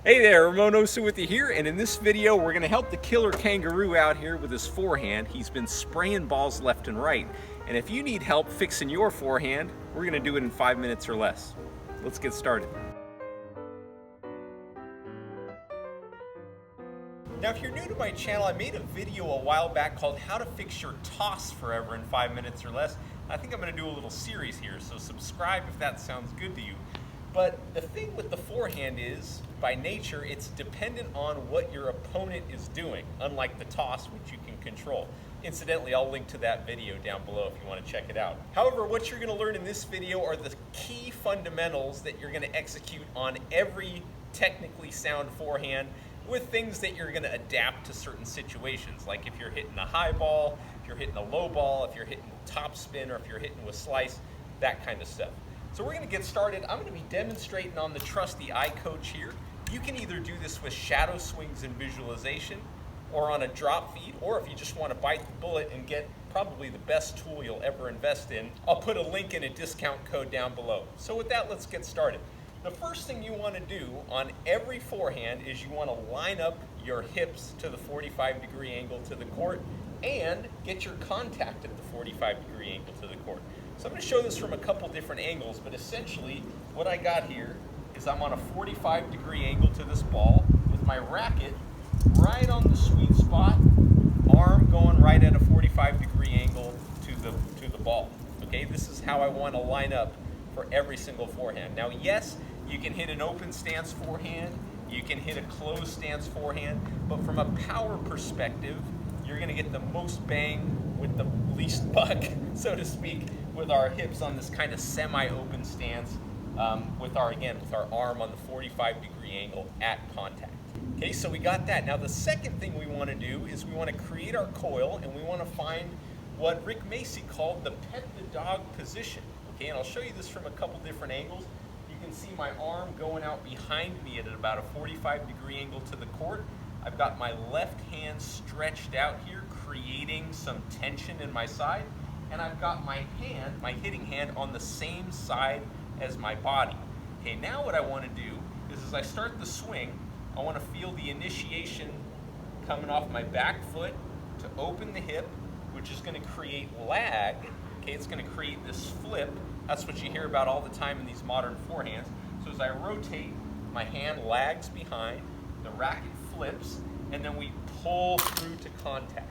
Hey there, Ramon Osu with you here, and in this video we're going to help the killer kangaroo out here with his forehand. He's been spraying balls left and right, and if you need help fixing your forehand, we're going to do it in 5 minutes or less. Let's get started. Now if you're new to my channel, I made a video a while back called How to Fix Your Toss Forever in 5 minutes or less. I think I'm going to do a little series here, so subscribe if that sounds good to you. But the thing with the forehand is, by nature, it's dependent on what your opponent is doing, unlike the toss, which you can control. Incidentally, I'll link to that video down below if you want to check it out. However, what you're going to learn in this video are the key fundamentals that you're going to execute on every technically sound forehand, with things that you're going to adapt to certain situations, like if you're hitting a high ball, if you're hitting a low ball, if you're hitting top spin, or if you're hitting with slice, that kind of stuff. So we're going to get started. I'm going to be demonstrating on the trusty eye coach here. You can either do this with shadow swings and visualization, or on a drop feed, or if you just want to bite the bullet and get probably the best tool you'll ever invest in, I'll put a link and a discount code down below. So with that, let's get started. The first thing you want to do on every forehand is you want to line up your hips to the 45-degree angle to the court and get your contact at the 45-degree angle to the court. So I'm going to show this from a couple different angles, but essentially what I got here is I'm on a 45-degree angle to this ball with my racket right on the sweet spot, arm going right at a 45-degree angle to the ball. Okay, this is how I want to line up for every single forehand. Now, yes, you can hit an open stance forehand, you can hit a closed stance forehand, but from a power perspective, you're going to get the most bang with the least buck, so to speak, with our hips on this kind of semi-open stance, with our arm on the 45-degree angle at contact. Okay, so we got that. Now the second thing we want to do is we want to create our coil, and we want to find what Rick Macy called the pet the dog position. Okay, and I'll show you this from a couple different angles. You can see my arm going out behind me at about a 45-degree angle to the court. I've got my left hand stretched out here, creating some tension in my side, and I've got my hand, my hitting hand, on the same side as my body. Okay, now what I want to do is as I start the swing, I want to feel the initiation coming off my back foot to open the hip, which is going to create lag. Okay, it's going to create this flip. That's what you hear about all the time in these modern forehands. So as I rotate, my hand lags behind, the racket flips, and then we pull through to contact.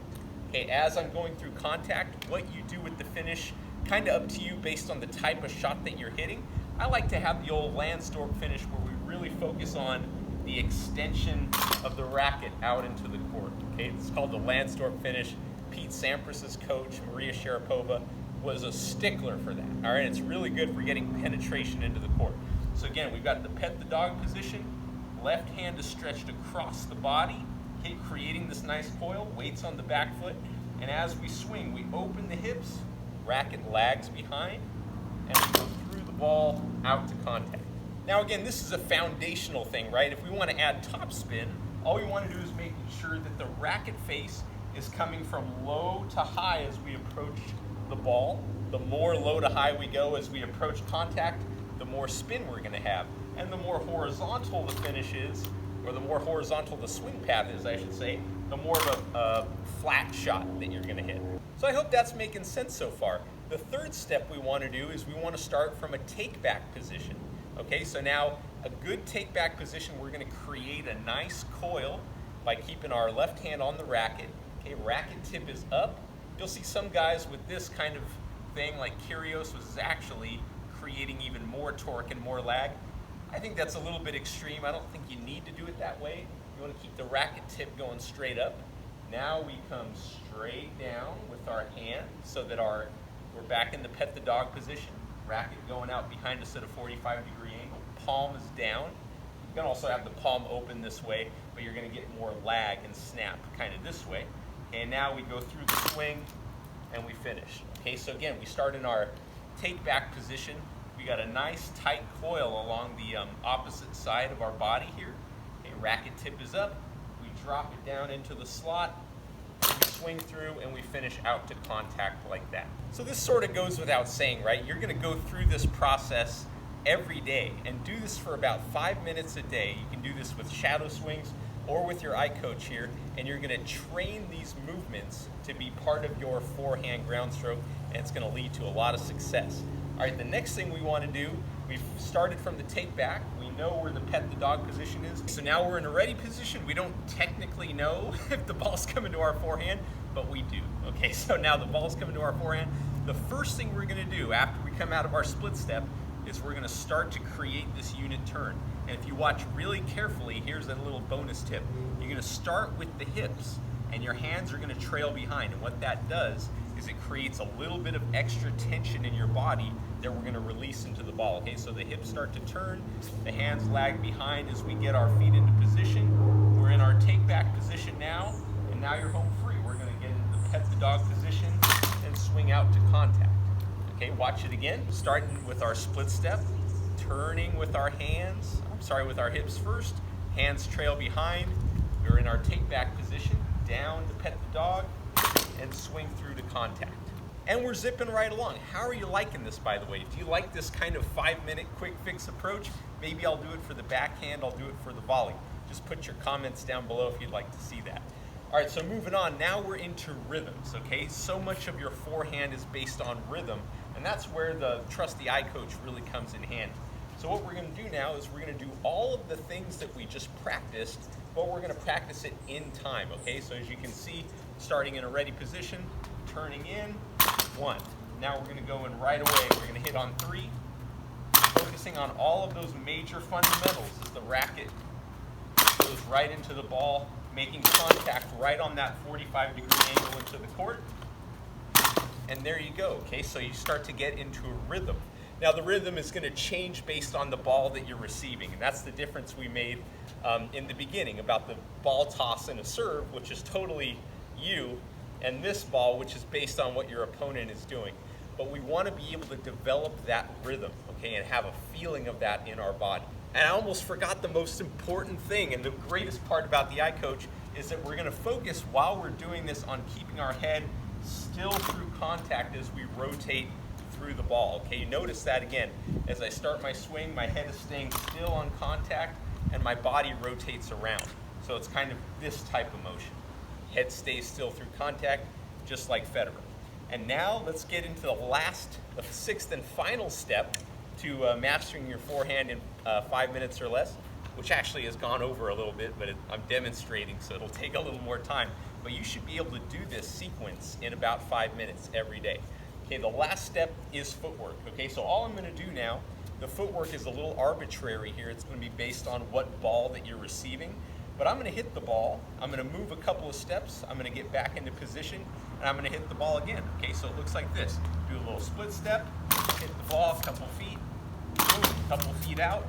Okay, as I'm going through contact, what you do with the finish, kind of up to you based on the type of shot that you're hitting. I like to have the old Landstorp finish where we really focus on the extension of the racket out into the court. Okay, it's called the Landstorp finish. Pete Sampras's coach, Maria Sharapova, was a stickler for that. All right, it's really good for getting penetration into the court. So again, we've got the pet the dog position. Left hand is stretched across the body, okay, creating this nice coil, weights on the back foot, and as we swing, we open the hips, racket lags behind, and we go through the ball out to contact. Now again, this is a foundational thing, right? If we want to add top spin, all we want to do is make sure that the racket face is coming from low to high as we approach the ball. The more low to high we go as we approach contact, the more spin we're going to have. And the more horizontal the finish is, or the more horizontal the swing path is, I should say, the more of a flat shot that you're going to hit. So I hope that's making sense so far. The third step we want to do is we want to start from a take-back position. Okay, so now a good take-back position, we're going to create a nice coil by keeping our left hand on the racket. Okay, racket tip is up. You'll see some guys with this kind of thing, like Kyrgios was actually creating even more torque and more lag. I think that's a little bit extreme. I don't think you need to do it that way. You want to keep the racket tip going straight up. Now we come straight down with our hand so that we're back in the pet the dog position. Racket going out behind us at a 45-degree angle. Palm is down. You can also have the palm open this way, but you're going to get more lag and snap kind of this way. And now we go through the swing and we finish. Okay, so again, we start in our take back position. We got a nice tight coil along the opposite side of our body here. Okay, racket tip is up. We drop it down into the slot. We swing through and we finish out to contact like that. So this sort of goes without saying, right? You're going to go through this process every day and do this for about 5 minutes a day. You can do this with shadow swings or with your eye coach here, and you're gonna train these movements to be part of your forehand ground stroke, and it's gonna lead to a lot of success. All right, the next thing we wanna do, we've started from the take back. We know where the pet the dog position is. So now we're in a ready position. We don't technically know if the ball's coming to our forehand, but we do. Okay, so now the ball's coming to our forehand. The first thing we're gonna do after we come out of our split step is we're gonna start to create this unit turn. And if you watch really carefully, here's a little bonus tip. You're gonna start with the hips and your hands are gonna trail behind. And what that does is it creates a little bit of extra tension in your body that we're gonna release into the ball. Okay, so the hips start to turn, the hands lag behind as we get our feet into position. We're in our take back position now, and now you're home free. We're gonna get into the pet the dog position and swing out to contact. Okay, watch it again. Starting with our split step, turning with our hands, with our hips first, hands trail behind. We're in our take back position, down to pet the dog, and swing through to contact. And we're zipping right along. How are you liking this, by the way? Do you like this kind of 5-minute quick fix approach? Maybe I'll do it for the backhand, I'll do it for the volley. Just put your comments down below if you'd like to see that. All right, so moving on, now we're into rhythms, okay? So much of your forehand is based on rhythm, and that's where the trusty eye coach really comes in handy. So what we're gonna do now is we're gonna do all of the things that we just practiced, but we're gonna practice it in time, okay? So as you can see, starting in a ready position, turning in, 1. Now we're gonna go in right away. We're gonna hit on 3, focusing on all of those major fundamentals as the racket goes right into the ball, making contact right on that 45-degree angle into the court. And there you go, okay? So you start to get into a rhythm. Now the rhythm is gonna change based on the ball that you're receiving, and that's the difference we made in the beginning about the ball toss and a serve, which is totally you, and this ball, which is based on what your opponent is doing. But we wanna be able to develop that rhythm, okay, and have a feeling of that in our body. And I almost forgot the most important thing, and the greatest part about the eye coach is that we're gonna focus while we're doing this on keeping our head still through contact as we rotate through the ball. Okay, you notice that again. As I start my swing, my head is staying still on contact and my body rotates around. So it's kind of this type of motion. Head stays still through contact, just like Federer. And now let's get into the 6th and final step to mastering your forehand in 5 minutes or less, which actually has gone over a little bit, but I'm demonstrating, so it'll take a little more time. But you should be able to do this sequence in about 5 minutes every day. Okay, the last step is footwork. Okay, so all I'm gonna do now, the footwork is a little arbitrary here. It's gonna be based on what ball that you're receiving. But I'm gonna hit the ball, I'm gonna move a couple of steps, I'm gonna get back into position, and I'm gonna hit the ball again. Okay, so it looks like this. Do a little split step, hit the ball a couple feet, boom, couple feet out,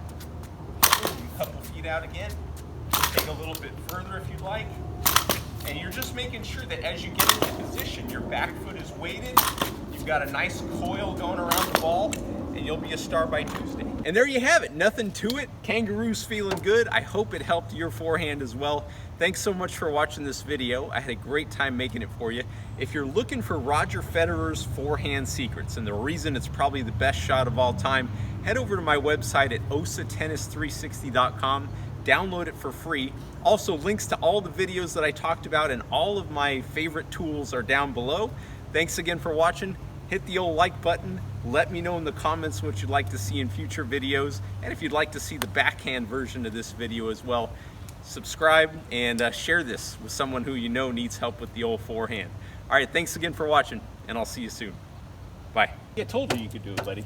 boom, couple feet out again. Take a little bit further if you'd like. And you're just making sure that as you get into position, your back foot is weighted, you've got a nice coil going around the ball, and you'll be a star by Tuesday. And there you have it, nothing to it. Kangaroo's feeling good. I hope it helped your forehand as well. Thanks so much for watching this video. I had a great time making it for you. If you're looking for Roger Federer's forehand secrets, and the reason it's probably the best shot of all time, head over to my website at osatennis360.com. Download it for free. Also, links to all the videos that I talked about and all of my favorite tools are down below. Thanks again for watching. Hit the old like button. Let me know in the comments what you'd like to see in future videos. And if you'd like to see the backhand version of this video as well, subscribe and share this with someone who you know needs help with the old forehand. All right, thanks again for watching, and I'll see you soon. Bye. I told you you could do it, buddy.